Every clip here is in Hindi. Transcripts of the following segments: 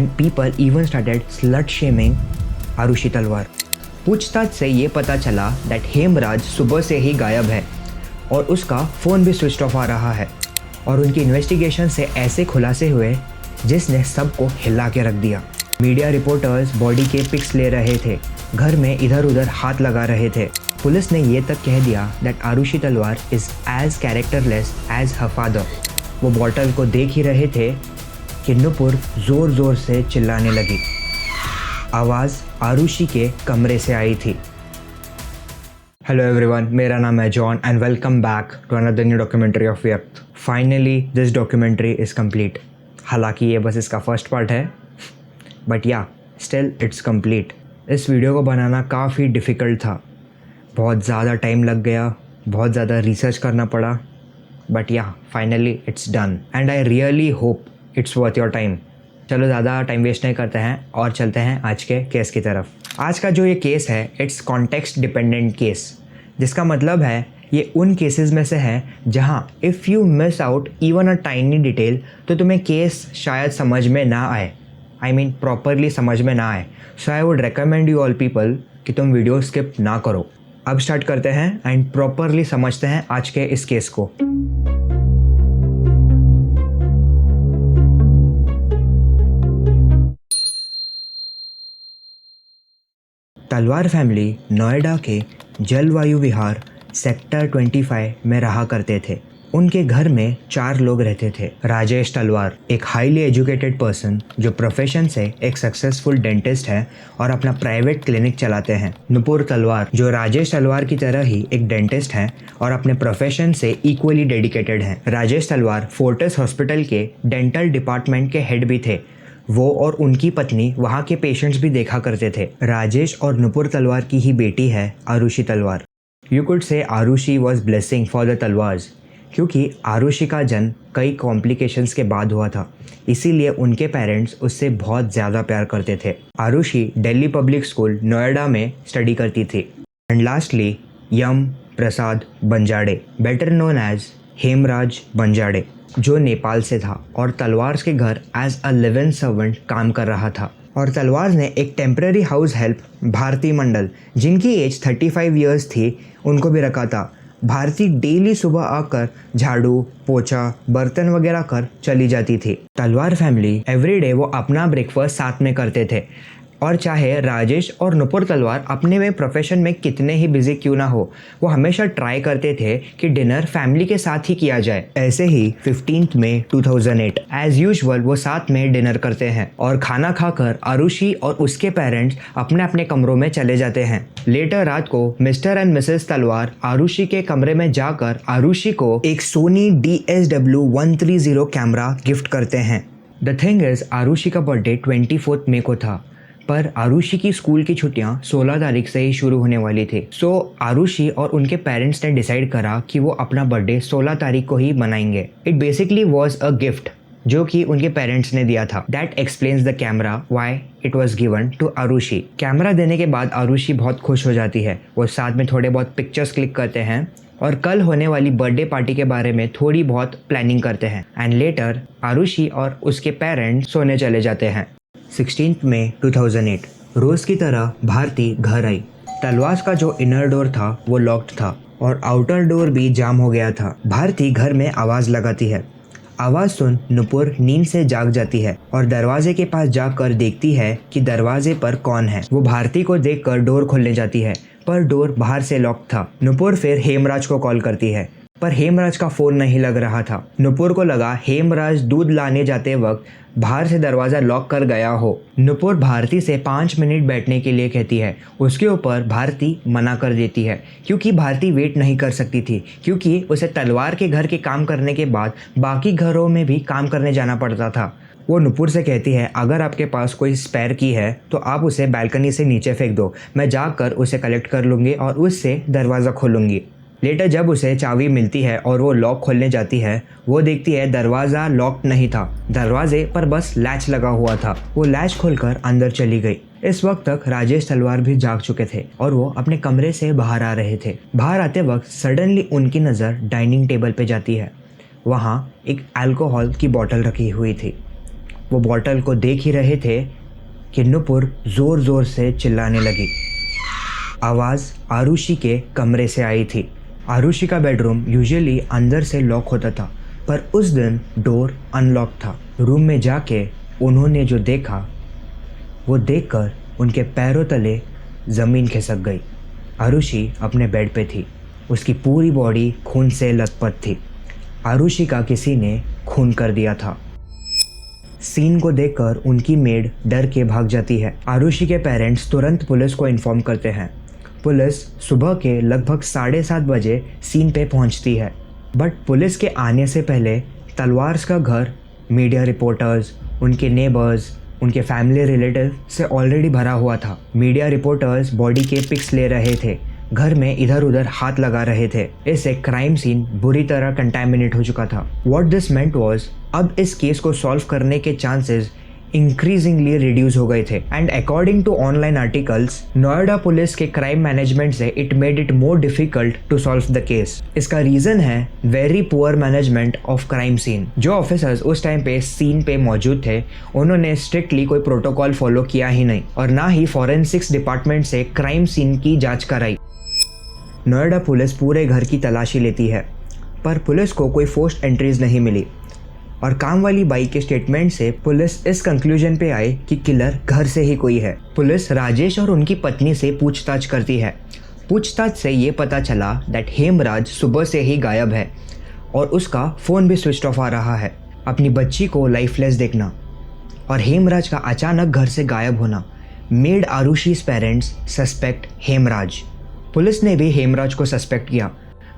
And people even started slut shaming Aarushi Talwar. पूछताछ से ये पता चला दैट हेमराज सुबह से ही गायब है और उसका फ़ोन भी स्विच ऑफ आ रहा है, और उनकी इन्वेस्टिगेशन से ऐसे खुलासे हुए जिसने सबको हिला के रख दिया। मीडिया रिपोर्टर्स बॉडी के पिक्स ले रहे थे, घर में इधर उधर हाथ लगा रहे थे। पुलिस ने ये तक कह दिया that Aarushi Talwar is as characterless as her father. वो बॉटल को देख ही रहे थे कि नुपुर ज़ोर ज़ोर से चिल्लाने लगी। आवाज़ आरुषि के कमरे से आई थी। हेलो एवरीवन, मेरा नाम है John and welcome back to another new documentary of व्यक्त। Finally this documentary is complete. हालांकि ये बस इसका फर्स्ट पार्ट है, but yeah still it's complete. इस वीडियो को बनाना काफ़ी डिफ़िकल्ट था, बहुत ज़्यादा टाइम लग गया, बहुत ज़्यादा रिसर्च करना पड़ा, बट या finally it's done and I really hope it's worth your time. चलो ज़्यादा टाइम वेस्ट नहीं करते हैं और चलते हैं आज के केस की तरफ। आज का जो ये केस है इट्स कॉन्टेक्स्ट डिपेंडेंट केस, जिसका मतलब है ये उन केसेस में से है जहाँ if you miss out even a tiny detail तो तुम्हें केस शायद समझ में ना आए, आई मीन प्रॉपरली समझ में ना आए। So I would recommend you all people कि तुम वीडियो स्किप ना करो। अब स्टार्ट करते हैं एंड प्रॉपरली समझते हैं आज के इस केस को। तलवार फैमिली नोएडा के जलवायु विहार सेक्टर 25 में रहा करते थे। उनके घर में 4 लोग रहते थे। राजेश तलवार एक हाईली एजुकेटेड पर्सन जो प्रोफेशन से एक सक्सेसफुल डेंटिस्ट है और अपना प्राइवेट क्लिनिक चलाते हैं। नुपुर तलवार जो राजेश तलवार की तरह ही एक डेंटिस्ट हैं और अपने प्रोफेशन से इक्वली डेडिकेटेड हैं। राजेश तलवार फोर्टिस हॉस्पिटल के डेंटल डिपार्टमेंट के हेड भी थे। वो और उनकी पत्नी वहाँ के पेशेंट्स भी देखा करते थे। राजेश और नुपुर तलवार की ही बेटी है आरुषि तलवार। You could say Aarushi was blessing for the Talwars, क्योंकि आरुषि का जन्म कई कॉम्प्लिकेशंस के बाद हुआ था, इसीलिए उनके पेरेंट्स उससे बहुत ज़्यादा प्यार करते थे। आरुषि दिल्ली पब्लिक स्कूल नोएडा में स्टडी करती थी। And lastly Yam Prasad Banjade, better known as Hemraj Banjade, जो नेपाल से था और तलवार्स के घर as a live in servant काम कर रहा था। और तलवार ने एक temporary house help Bharti Mandal, जिनकी एज 35 ईयर्स थी, उनको भी रखा था। भारती डेली सुबह आकर झाड़ू पोछा बर्तन वगैरह कर चली जाती थी। तलवार फैमिली एवरीडे वो अपना ब्रेकफास्ट साथ में करते थे, और चाहे राजेश और नुपुर तलवार अपने में प्रोफेशन में कितने ही बिजी क्यों ना हो, वो हमेशा ट्राई करते थे कि डिनर फैमिली के साथ ही किया जाए। ऐसे ही 15 मई 2008 एज यूजुअल वो साथ में डिनर करते हैं और खाना खाकर आरुषि और उसके पेरेंट्स अपने अपने कमरों में चले जाते हैं। लेटर रात को मिस्टर एंड मिसेस तलवार आरुषि के कमरे में जाकर आरुषि को एक सोनी DSW-130 कैमरा गिफ्ट करते हैं। द थिंग इज आरुषि का बर्थडे 24 मई को था, पर आरुषि की स्कूल की छुट्टियां 16 तारीख से ही शुरू होने वाली थी। सो आरुषि और उनके पेरेंट्स ने डिसाइड करा कि वो अपना बर्थडे 16 तारीख को ही मनाएंगे। It basically was a gift जो कि उनके पेरेंट्स ने दिया था। That explains the camera why it was given to Aarushi. Camera देने के बाद आरुषि बहुत खुश हो जाती है। वो साथ में थोड़े बहुत पिक्चर्स क्लिक करते हैं और कल होने वाली बर्थडे पार्टी के बारे में थोड़ी बहुत प्लानिंग करते हैं। एंड लेटर आरुषि और उसके पेरेंट्स सोने चले जाते हैं। 16 मई 2008 रोज की तरह भारती घर आई। तलवार का जो इनर डोर था वो लॉक्ड था और आउटर डोर भी जाम हो गया था। भारती घर में आवाज़ लगाती है। आवाज़ सुन नुपुर नींद से जाग जाती है और दरवाजे के पास जाकर देखती है कि दरवाजे पर कौन है। वो भारती को देखकर डोर खोलने जाती है, पर डोर बाहर से लॉक था। नुपुर फिर हेमराज को कॉल करती है, पर हेमराज का फ़ोन नहीं लग रहा था। नुपुर को लगा हेमराज दूध लाने जाते वक्त बाहर से दरवाज़ा लॉक कर गया हो। नुपुर भारती से 5 मिनट बैठने के लिए कहती है। उसके ऊपर भारती मना कर देती है, क्योंकि भारती वेट नहीं कर सकती थी, क्योंकि उसे तलवार के घर के काम करने के बाद बाकी घरों में भी काम करने जाना पड़ता था। वो नुपुर से कहती है, अगर आपके पास कोई स्पेयर की है तो आप उसे बालकनी से नीचे फेंक दो, मैं जाकर उसे कलेक्ट कर लूँगी और उससे दरवाज़ा खोलूँगी। लेटर जब उसे चाबी मिलती है और वो लॉक खोलने जाती है, वो देखती है दरवाज़ा लॉक नहीं था, दरवाजे पर बस लैच लगा हुआ था। वो लैच खोलकर अंदर चली गई। इस वक्त तक राजेश तलवार भी जाग चुके थे और वो अपने कमरे से बाहर आ रहे थे। बाहर आते वक्त सडनली उनकी नज़र डाइनिंग टेबल पे जाती है। वहाँ एक अल्कोहल की बोतल रखी हुई थी। वो बॉटल को देख ही रहे थे कि नुपुर ज़ोर ज़ोर से चिल्लाने लगी। आवाज़ आरुषि के कमरे से आई थी। आरुषि का बेडरूम यूजुअली अंदर से लॉक होता था, पर उस दिन डोर अनलॉक था। रूम में जाके उन्होंने जो देखा वो देखकर उनके पैरों तले ज़मीन खिसक गई। आरुषि अपने बेड पे थी। उसकी पूरी बॉडी खून से लथपथ थी। आरुषि का किसी ने खून कर दिया था। सीन को देखकर उनकी मेड डर के भाग जाती है। आरुषि के पेरेंट्स तुरंत पुलिस को इन्फॉर्म करते हैं। पुलिस सुबह के लगभग 7:30 बजे सीन पे पहुंचती है, बट पुलिस के आने से पहले तलवार्स का घर मीडिया रिपोर्टर्स, उनके नेबर्स, उनके फैमिली रिलेटिव से ऑलरेडी भरा हुआ था। मीडिया रिपोर्टर्स बॉडी के पिक्स ले रहे थे, घर में इधर उधर हाथ लगा रहे थे। इससे क्राइम सीन बुरी तरह कंटेमिनेट हो चुका था। व्हाट दिस मेंट वाज, अब इस केस को सॉल्व करने के चांसेस इंक्रीजिंगली रिड्यूस हो गए थे। And according to online articles, Noida police के क्राइम मैनेजमेंट से it made it more difficult to solve the case. इसका रीजन है very poor management of crime scene. जो ऑफिसर्स उस टाइम पे सीन पे मौजूद थे, उन्होंने स्ट्रिक्टली कोई प्रोटोकॉल फॉलो किया ही नहीं और ना ही फॉरेंसिक्स डिपार्टमेंट से क्राइम सीन की जांच कराई। नोएडा पुलिस पूरे घर की तलाशी लेती है, पर पुलिस को कोई फोर्स्ड एंट्रीज नहीं मिली और काम वाली बाई के स्टेटमेंट से पुलिस इस कंक्लूजन पे आई कि किलर घर से ही कोई है। पुलिस राजेश और उनकी पत्नी से पूछताछ करती है। पूछताछ से ये पता चला दैट हेमराज सुबह से ही गायब है और उसका फ़ोन भी स्विच ऑफ आ रहा है। अपनी बच्ची को लाइफलेस देखना और हेमराज का अचानक घर से गायब होना मेड आरुषि's पेरेंट्स सस्पेक्ट हेमराज। पुलिस ने भी हेमराज को सस्पेक्ट किया।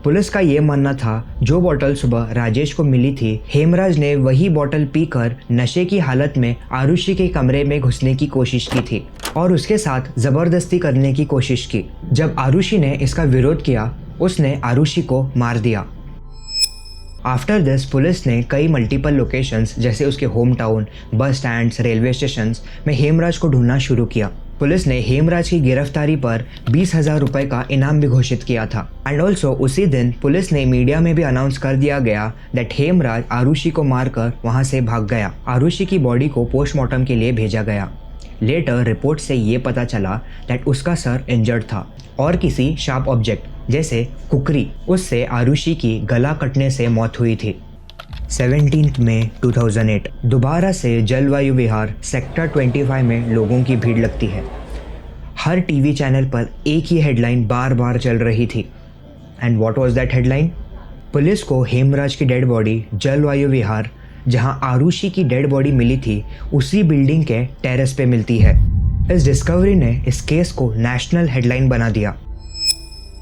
पुलिस का ये मानना था जो बॉटल सुबह राजेश को मिली थी, हेमराज ने वही बॉटल पीकर नशे की हालत में आरुषि के कमरे में घुसने की कोशिश की थी और उसके साथ जबरदस्ती करने की कोशिश की। जब आरुषि ने इसका विरोध किया, उसने आरुषि को मार दिया। आफ्टर दिस पुलिस ने कई मल्टीपल लोकेशंस जैसे उसके होम टाउन, बस स्टैंड्स, रेलवे स्टेशंस में हेमराज को ढूंढना शुरू किया। पुलिस ने हेमराज की गिरफ्तारी पर 20,000 रुपए का इनाम भी घोषित किया था। एंड ऑल्सो उसी दिन पुलिस ने मीडिया में भी अनाउंस कर दिया गया दैट हेमराज आरुषि को मारकर वहां से भाग गया। आरुषि की बॉडी को पोस्टमार्टम के लिए भेजा गया। लेटर रिपोर्ट से ये पता चला दैट उसका सर इंजर्ड था और किसी शार्प ऑब्जेक्ट जैसे कुकरी उससे आरुषि की गला कटने से मौत हुई थी। 17 मई 2008 दोबारा से जलवायु विहार सेक्टर 25 में लोगों की भीड़ लगती है। हर टीवी चैनल पर एक ही हेडलाइन बार बार चल रही थी। And what was that headline? Police को हेमराज की डेड बॉडी जलवायु विहार, जहां आरुषि की डेड बॉडी मिली थी, उसी बिल्डिंग के टेरेस पे मिलती है। इस डिस्कवरी ने इस केस को नेशनल हेडलाइन बना दिया।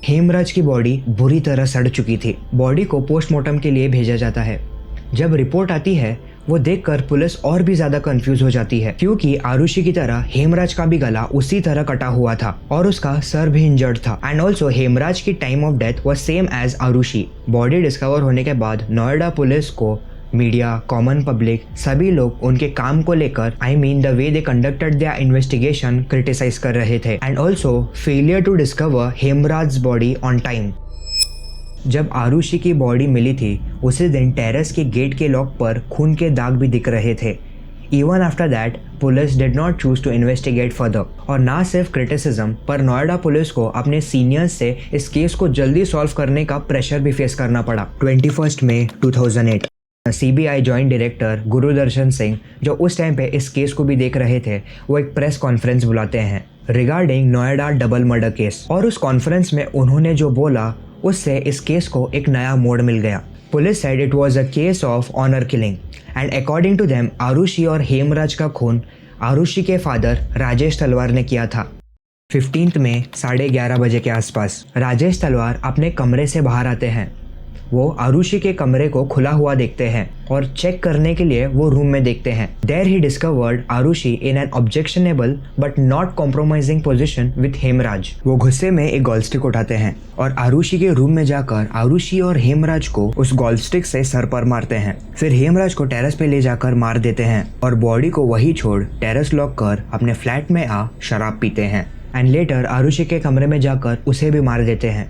हेमराज की बॉडी बुरी तरह सड़ चुकी थी। बॉडी को पोस्टमार्टम के लिए भेजा जाता है। जब रिपोर्ट आती है, वो देखकर पुलिस और भी ज्यादा कंफ्यूज हो जाती है, क्योंकि आरुषि की तरह हेमराज का भी गला उसी तरह कटा हुआ था और उसका सर भी इंजर्ड था। एंड ऑल्सो हेमराज की time of death was same as Aarushi. Body discover होने के बाद नोएडा पुलिस को मीडिया, कॉमन पब्लिक, सभी लोग उनके काम को लेकर the way they conducted their investigation criticise कर रहे थे। And also failure to discover Hemraj body on time. जब आरुषि की बॉडी मिली थी, उसी दिन टेरेस के गेट के लॉक पर खून के दाग भी दिख रहे थे। Even after that police did not choose to investigate further. और ना सिर्फ क्रिटिसिज्म, पर नोएडा पुलिस को अपने सीनियर्स से इस केस को जल्दी सॉल्व करने का प्रेशर भी फेस करना पड़ा। 21 मई 2008 CBI joint director Gurudarshan Singh, जो उस टाइम पे इस केस को भी देख रहे थे, वो एक प्रेस कॉन्फ्रेंस बुलाते हैं regarding Noida double murder case. और उस कॉन्फ्रेंस में उन्होंने जो बोला, उससे इस केस को एक नया मोड़ मिल गया। Police said it was a case of honor killing and according to them Aarushi और हेमराज का खून आरुषि के फादर राजेश तलवार ने किया था। 15 में 11:30 बजे के आसपास राजेश तलवार अपने कमरे से बाहर आते हैं। वो आरुषि के कमरे को खुला हुआ देखते हैं और चेक करने के लिए वो रूम में देखते हैं। There he discovered Aarushi in an objectionable but not compromising position with Hemraj. वो गुस्से में एक गोल्फ स्टिक उठाते हैं और आरुषि के रूम में जाकर आरुषि और हेमराज को उस गोल्फ स्टिक से सर पर मारते हैं। फिर हेमराज को टेरेस पे ले जाकर मार देते हैं और बॉडी को वही छोड़ टेरेस लॉक कर अपने फ्लैट में आ शराब पीते हैं। एंड लेटर आरुषि के कमरे में जाकर उसे भी मार देते हैं।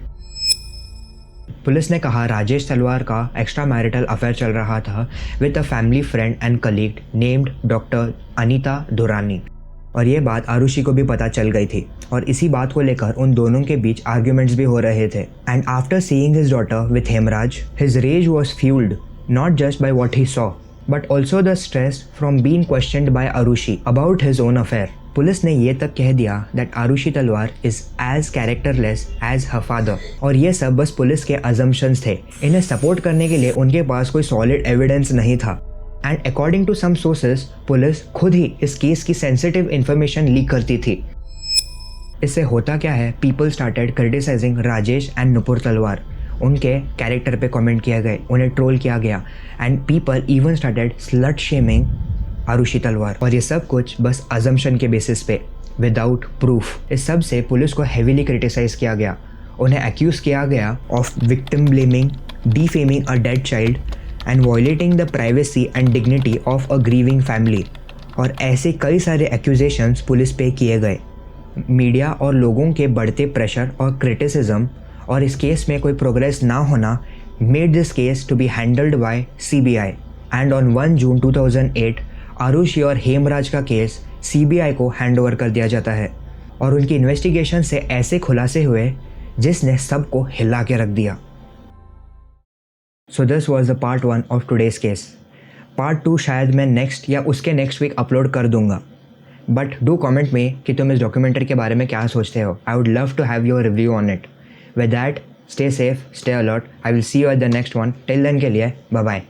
पुलिस ने कहा राजेश तलवार का एक्स्ट्रा मैरिटल अफेयर चल रहा था with a family friend and colleague named doctor Anita Durrani, और ये बात आरुषि को भी पता चल गई थी और इसी बात को लेकर उन दोनों के बीच आर्ग्यूमेंट्स भी हो रहे थे। And after seeing his daughter with Hemraj, his rage was fuelled not just by what he saw but also the stress from being questioned by Aarushi about his own affair. Police ने ये तक कह दिया that Aarushi Talwar is as characterless as her father, और ये सब बस पुलिस के अजम्पशंस थे। इन्हें सपोर्ट करने के लिए उनके पास कोई सॉलिड एविडेंस नहीं था। And according to some sources police खुद ही इस केस की सेंसिटिव इन्फॉर्मेशन लीक करती थी। इससे होता क्या है, people started criticising Rajesh and Nupur Talwar. उनके कैरेक्टर पे कमेंट किया गए, उन्हें ट्रोल किया गया and people even started slut shaming Aarushi Talwar, और ये सब कुछ बस अजम्पशन के बेसिस पे विदाउट प्रूफ। इस सब से पुलिस को हेवीली क्रिटिसाइज किया गया। उन्हें एक्यूज किया गया of victim blaming, defaming a dead child and violating the privacy and dignity of a grieving family, और ऐसे कई सारे एक्यूजेशंस पुलिस पे किए गए। मीडिया और लोगों के बढ़ते प्रेशर और क्रिटिसिज्म और इस केस में कोई प्रोग्रेस ना होना made this case to be handled by CBI। And on 1 June 2008 Aarushi और हेमराज का केस CBI को हैंड ओवर कर दिया जाता है, और उनकी इन्वेस्टिगेशन से ऐसे खुलासे हुए जिसने सबको हिला के रख दिया। So this was the part 1 of today's case. Part 2 शायद मैं नेक्स्ट या उसके नेक्स्ट वीक अपलोड कर दूंगा, बट डू कमेंट में कि तुम इस डॉक्यूमेंट्री के बारे में क्या सोचते हो। I would love to have your review on it. With that, stay safe, stay alert. I will see you at the next one. Till then के लिए बाय बाय।